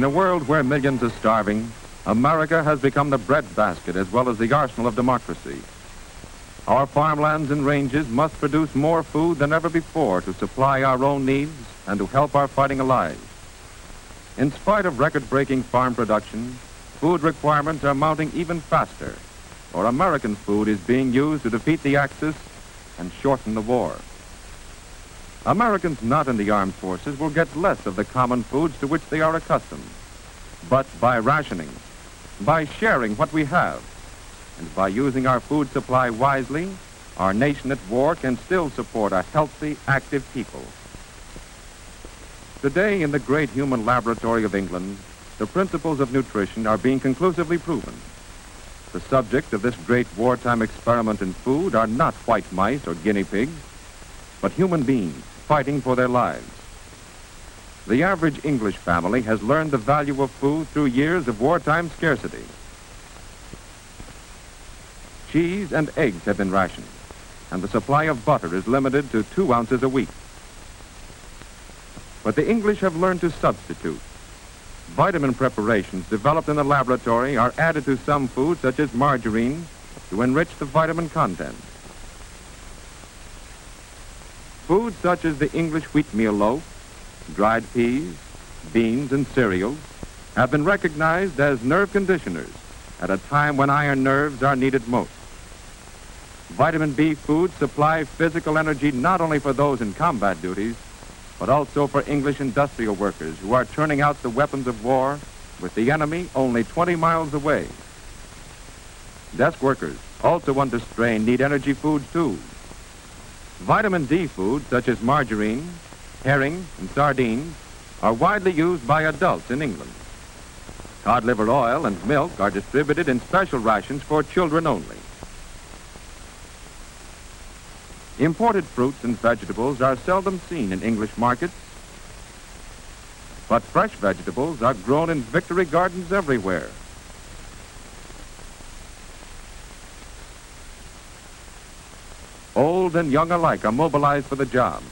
In a world where millions are starving, America has become the breadbasket as well as the arsenal of democracy. Our farmlands and ranges must produce more food than ever before to supply our own needs and to help our fighting allies. In spite of record-breaking farm production, food requirements are mounting even faster, for American food is being used to defeat the Axis and shorten the war. Americans not in the armed forces will get less of the common foods to which they are accustomed, but by rationing, by sharing what we have, and by using our food supply wisely, our nation at war can still support a healthy, active people. Today, in the great human laboratory of England, the principles of nutrition are being conclusively proven. The subject of this great wartime experiment in food are not white mice or guinea pigs, but human beings fighting for their lives. The average English family has learned the value of food through years of wartime scarcity. Cheese and eggs have been rationed, and the supply of butter is limited to 2 ounces a week. But the English have learned to substitute. Vitamin preparations developed in the laboratory are added to some foods, such as margarine, to enrich the vitamin content. Foods such as the English wheatmeal loaf, dried peas, beans, and cereals have been recognized as nerve conditioners at a time when iron nerves are needed most. Vitamin B foods supply physical energy not only for those in combat duties, but also for English industrial workers who are turning out the weapons of war with the enemy only 20 miles away. Desk workers, also under strain, need energy foods too. Vitamin D foods such as margarine, herring, and sardines are widely used by adults in England. Cod liver oil and milk are distributed in special rations for children only. Imported fruits and vegetables are seldom seen in English markets, but fresh vegetables are grown in victory gardens everywhere. Old and young alike are mobilized for the job,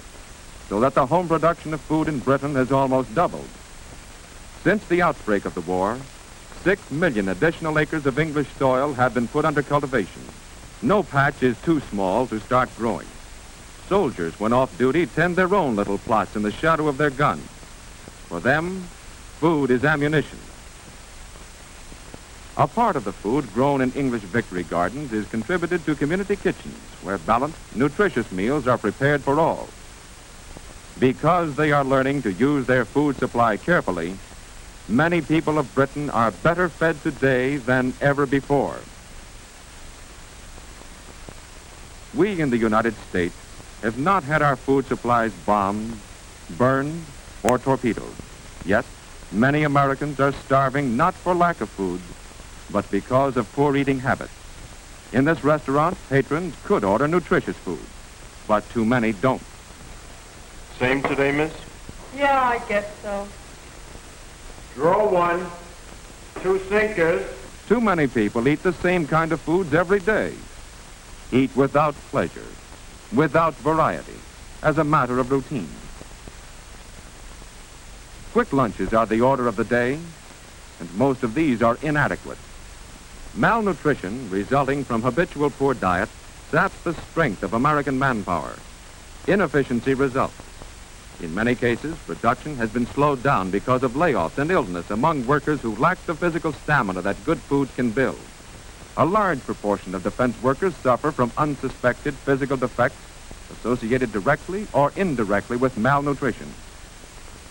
so that the home production of food in Britain has almost doubled. Since the outbreak of the war, 6 million additional acres of English soil have been put under cultivation. No patch is too small to start growing. Soldiers, when off duty, tend their own little plots in the shadow of their guns. For them, food is ammunition. A part of the food grown in English victory gardens is contributed to community kitchens, where balanced, nutritious meals are prepared for all. Because they are learning to use their food supply carefully, many people of Britain are better fed today than ever before. We in the United States have not had our food supplies bombed, burned, or torpedoed. Yet, many Americans are starving not for lack of food, but because of poor eating habits. In this restaurant, patrons could order nutritious food, but too many don't. Same today, miss? Yeah, I guess so. Draw 1, 2 sinkers. Too many people eat the same kind of foods every day. Eat without pleasure, without variety, as a matter of routine. Quick lunches are the order of the day, and most of these are inadequate. Malnutrition, resulting from habitual poor diet, saps the strength of American manpower. Inefficiency results. In many cases, production has been slowed down because of layoffs and illness among workers who lack the physical stamina that good foods can build. A large proportion of defense workers suffer from unsuspected physical defects associated directly or indirectly with malnutrition.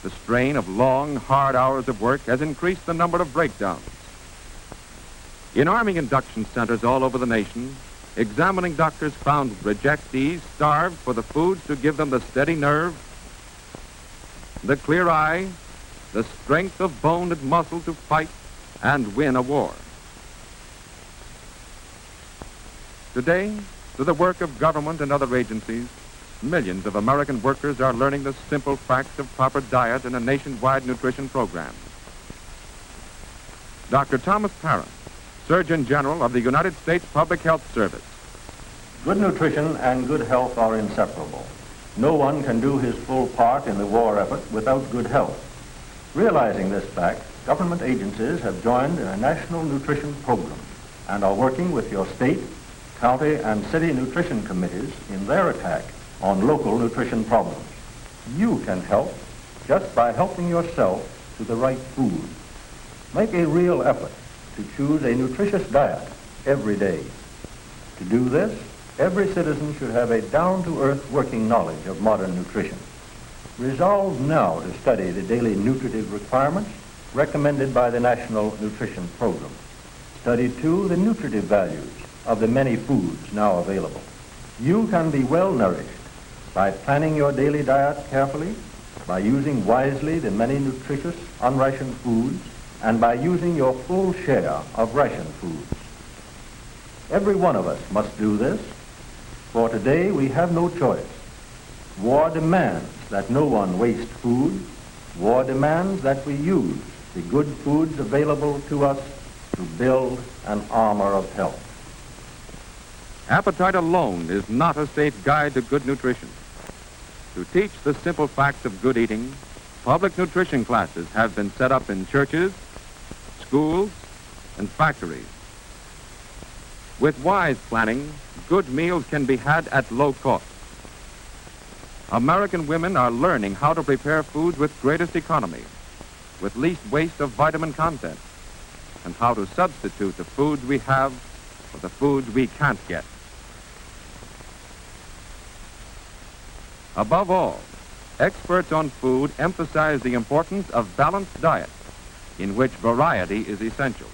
The strain of long, hard hours of work has increased the number of breakdowns. In Army induction centers all over the nation, examining doctors found rejectees starved for the foods to give them the steady nerve, the clear eye, the strength of bone and muscle to fight and win a war. Today, through the work of government and other agencies, millions of American workers are learning the simple facts of proper diet in a nationwide nutrition program. Dr. Thomas Parent, Surgeon General of the United States Public Health Service. Good nutrition and good health are inseparable. No one can do his full part in the war effort without good health. Realizing this fact, Government agencies have joined in a national nutrition program and are working with your state, county, and city nutrition committees in their attack on local nutrition problems. You can help just by helping yourself to the right food. Make a real effort to choose a nutritious diet every day. To do this, every citizen should have a down-to-earth working knowledge of modern nutrition. Resolve now to study the daily nutritive requirements recommended by the National Nutrition Program. Study, too, the nutritive values of the many foods now available. You can be well nourished by planning your daily diet carefully, by using wisely the many nutritious unrationed foods, and by using your full share of ration foods. Every one of us must do this, for today we have no choice. War demands that no one waste food. War demands that we use the good foods available to us to build an armor of health. Appetite alone is not a safe guide to good nutrition. To teach the simple facts of good eating, public nutrition classes have been set up in churches, schools, and factories. With wise planning, good meals can be had at low cost. American women are learning how to prepare foods with greatest economy, with least waste of vitamin content, and how to substitute the foods we have for the foods we can't get. Above all, experts on food emphasize the importance of balanced diet, in which variety is essential.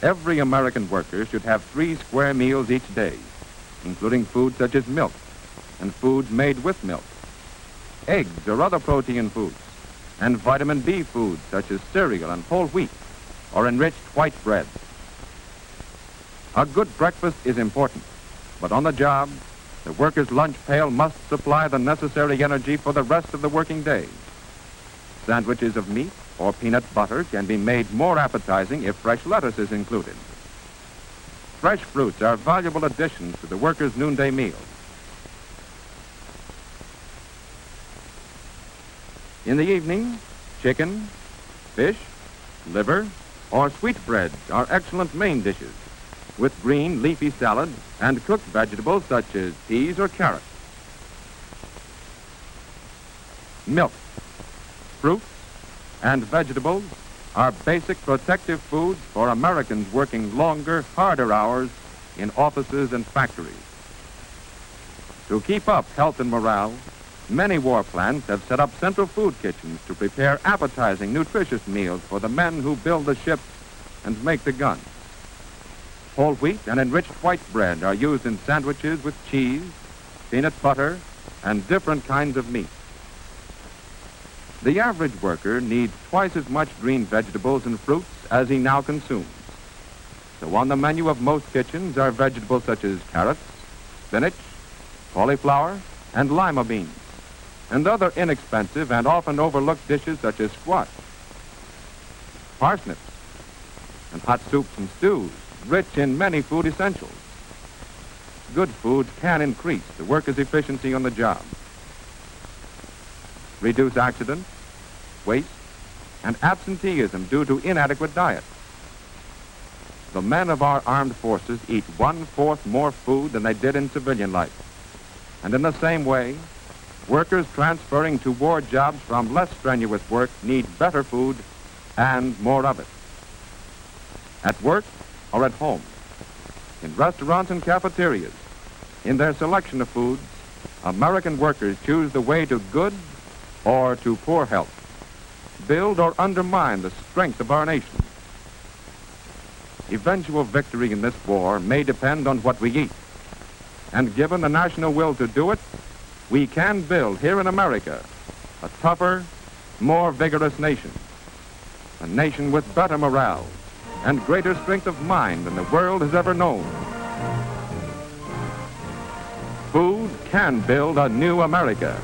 Every American worker should have 3 square meals each day, including foods such as milk and foods made with milk, eggs or other protein foods, and vitamin B foods such as cereal and whole wheat or enriched white bread. A good breakfast is important, but on the job, the worker's lunch pail must supply the necessary energy for the rest of the working day. Sandwiches of meat or peanut butter can be made more appetizing if fresh lettuce is included. Fresh fruits are valuable additions to the worker's noonday meal. In the evening, chicken, fish, liver, or sweetbreads are excellent main dishes, with green leafy salad and cooked vegetables such as peas or carrots. Milk, fruits, and vegetables are basic protective foods for Americans working longer, harder hours in offices and factories. To keep up health and morale, many war plants have set up central food kitchens to prepare appetizing, nutritious meals for the men who build the ships and make the guns. Whole wheat and enriched white bread are used in sandwiches with cheese, peanut butter, and different kinds of meat. The average worker needs twice as much green vegetables and fruits as he now consumes. So on the menu of most kitchens are vegetables such as carrots, spinach, cauliflower, and lima beans, and other inexpensive and often overlooked dishes such as squash, parsnips, and hot soups and stews, rich in many food essentials. Good foods can increase the worker's efficiency on the job, reduce accidents, waste, and absenteeism due to inadequate diet. The men of our armed forces eat 1/4 more food than they did in civilian life. And in the same way, workers transferring to war jobs from less strenuous work need better food and more of it. At work or at home, in restaurants and cafeterias, in their selection of foods, American workers choose the way to good or to poor health, build or undermine the strength of our nation. Eventual victory in this war may depend on what we eat. And given the national will to do it, we can build here in America a tougher, more vigorous nation. A nation with better morale and greater strength of mind than the world has ever known. Food can build a new America.